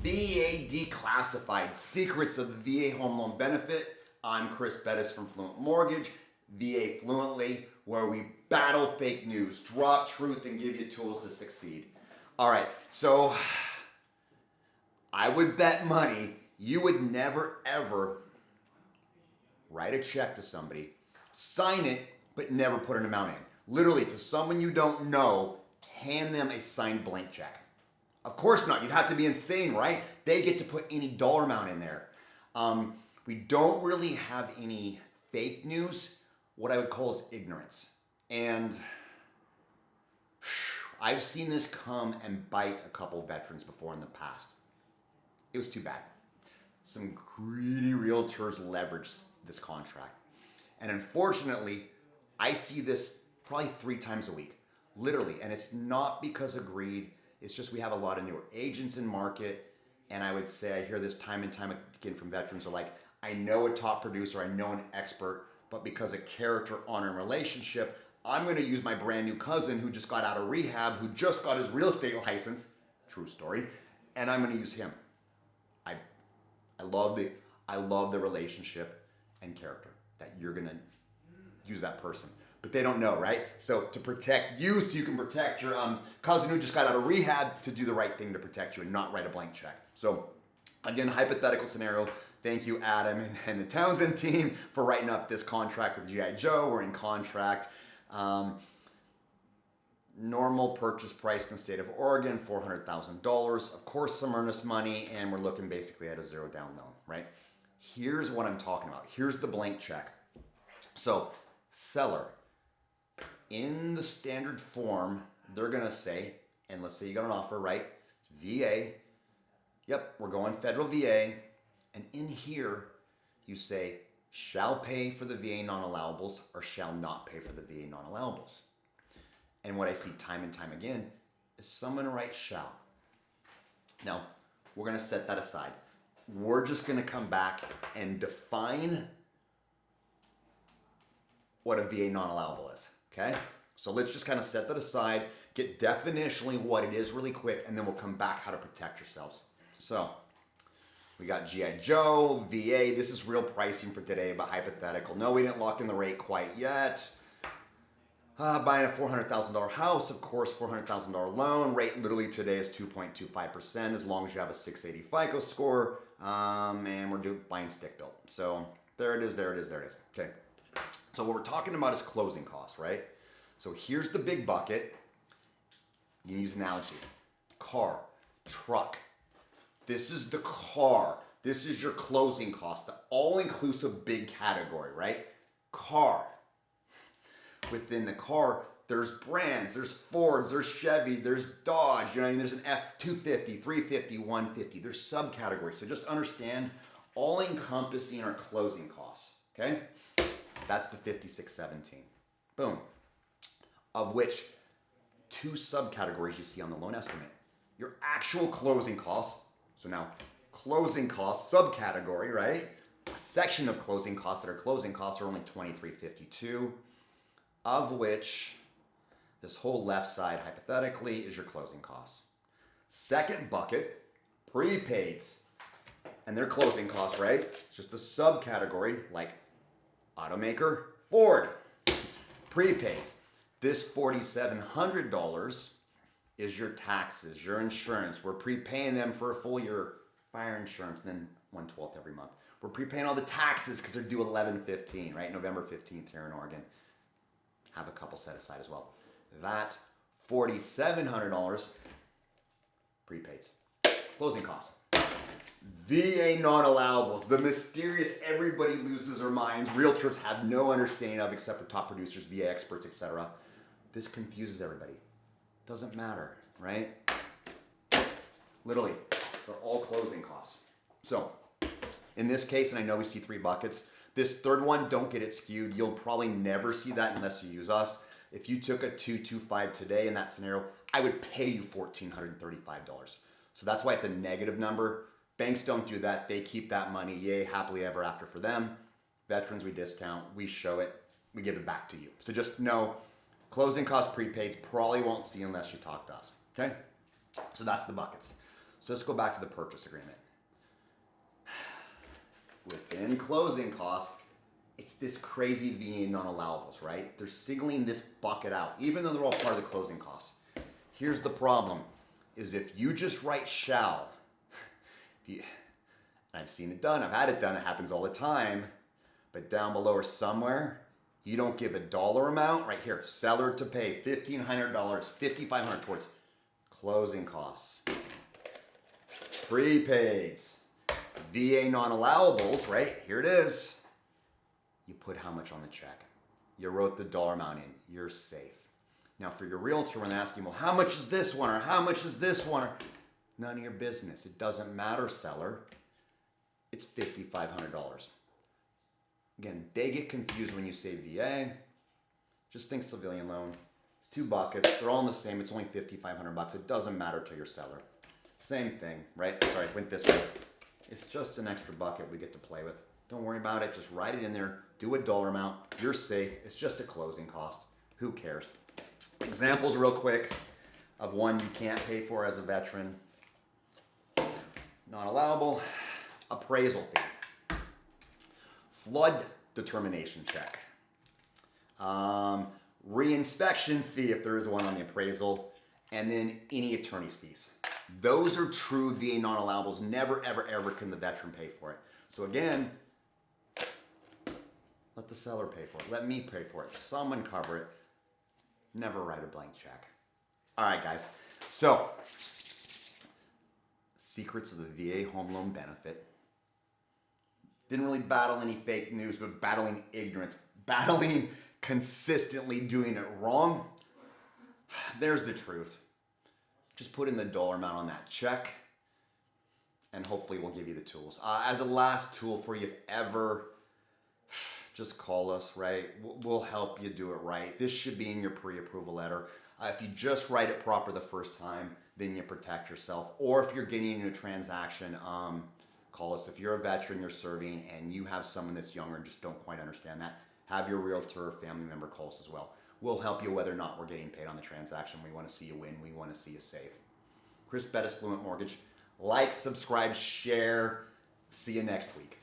VA Declassified, Secrets of the VA Home Loan Benefit. I'm Chris Bettis from Fluent Mortgage, VA Fluently, where we battle fake news, drop truth, and give you tools to succeed. All right, so I would bet money you would never ever write a check to somebody, sign it, but never put an amount in. Literally, to someone you don't know, hand them a signed blank check. Of course not. You'd have to be insane, right? They get to put any dollar amount in there. We don't really have any fake news. What I would call is ignorance. And I've seen this come and bite a couple veterans before in the past. It was too bad. Some greedy realtors leveraged this contract. And unfortunately, I see this probably 3 times a week, literally. And it's not because of greed. It's just we have a lot of newer agents in market, and I would say I hear this time and time again from veterans are like, I know a top producer, I know an expert, but because of character, honor, and relationship, I'm going to use my brand new cousin who just got out of rehab, who just got his real estate license, true story, and I'm going to use him. I love the relationship and character that you're going to use that person. But they don't know, right? So to protect you so you can protect your cousin who just got out of rehab, to do the right thing to protect you and not write a blank check. So again, hypothetical scenario. Thank you, Adam and the Townsend team for writing up this contract with G.I. Joe. We're in contract. Normal purchase price in the state of Oregon, $400,000. Of course, some earnest money, and we're looking basically at a 0 down loan, right? Here's what I'm talking about. Here's the blank check. So seller, in the standard form, they're going to say, and let's say you got an offer, right? It's VA. Yep, we're going federal VA. And in here, you say, shall pay for the VA non-allowables or shall not pay for the VA non-allowables. And what I see time and time again is someone writes shall. Now, we're going to set that aside. We're just going to come back and define what a VA non-allowable is, okay? So let's just kind of set that aside, get definitionally what it is really quick, and then we'll come back how to protect yourselves. So we got G.I. Joe, VA. This is real pricing for today, but hypothetical. No, we didn't lock in the rate quite yet. Buying a $400,000 house, of course, $400,000 loan. Rate literally today is 2.25% as long as you have a 680 FICO score. And we're buying stick built. So there it is, there it is, there it is. Okay. So what we're talking about is closing costs, right? So here's the big bucket. You can use an analogy. Car, truck. This is the car. This is your closing cost, the all-inclusive big category, right? Car. Within the car, there's brands, there's Fords, there's Chevy, there's Dodge, you know what I mean? There's an F-250, 350, 150. There's subcategories. So just understand, all-encompassing our closing costs, okay? That's the 5617. Boom. Of which 2 subcategories you see on the loan estimate. Your actual closing costs. So now closing costs subcategory, right? A section of closing costs that are closing costs are only $23.52, of which this whole left side hypothetically is your closing costs. Second bucket, prepaids, and their closing costs, right? It's just a subcategory like automaker, Ford. Prepaids. This $4,700 is your taxes, your insurance. We're prepaying them for a full year fire insurance, and then 1/12 every month. We're prepaying all the taxes because they're due 11/15, right? November 15th here in Oregon. Have a couple set aside as well. That $4,700 prepaids. Closing costs. VA non-allowables, the mysterious, everybody loses their minds, realtors have no understanding of except for top producers, VA experts, etc. This confuses everybody. Doesn't matter, right? Literally, they're all closing costs. So, in this case, and I know we see 3 buckets, this third one, don't get it skewed. You'll probably never see that unless you use us. If you took a 225 today in that scenario, I would pay you $1,435. So that's why it's a negative number. Banks don't do that. They keep that money, yay, happily ever after for them. Veterans, we discount, we show it, we give it back to you. So just know, closing cost prepaids probably won't see unless you talk to us, okay? So that's the buckets. So let's go back to the purchase agreement. Within closing costs, it's this crazy VA non-allowables, right? They're singling this bucket out, even though they're all part of the closing costs. Here's the problem, is if you just write shall, I've seen it done, I've had it done, it happens all the time, but down below or somewhere, you don't give a dollar amount, right here, seller to pay $1,500, $5,500 towards closing costs, prepaids, VA non-allowables, right? Here it is. You put how much on the check. You wrote the dollar amount in. You're safe. Now for your realtor, when they ask you, well, how much is this one? Or how much is this one? Or, none of your business. It doesn't matter, seller. It's $5,500. Again, they get confused when you say VA. Just think civilian loan. It's 2 buckets. They're all in the same. It's only $5,500. It doesn't matter to your seller. Same thing, right? Sorry, it went this way. It's just an extra bucket we get to play with. Don't worry about it. Just write it in there. Do a dollar amount. You're safe. It's just a closing cost. Who cares? Examples real quick of one you can't pay for as a veteran. Non-allowable. Appraisal fee. Flood determination check. Reinspection fee if there is one on the appraisal. And then any attorney's fees. Those are true VA non-allowables. Never, ever, ever can the veteran pay for it. So again, let the seller pay for it. Let me pay for it. Someone cover it. Never write a blank check. All right, guys. So, secrets of the VA home loan benefit. Didn't really battle any fake news, but battling ignorance. Battling consistently doing it wrong. There's the truth. Just put in the dollar amount on that check, and hopefully we'll give you the tools. As a last tool for you, if ever, just call us, right? We'll help you do it right. This should be in your pre-approval letter. If you just write it proper the first time, then you protect yourself. Or if you're getting into a transaction, call us. If you're a veteran, you're serving, and you have someone that's younger and just don't quite understand that, have your realtor or family member call us as well. We'll help you whether or not we're getting paid on the transaction. We want to see you win. We want to see you safe. Chris Bettis, Fluent Mortgage. Like, subscribe, share. See you next week.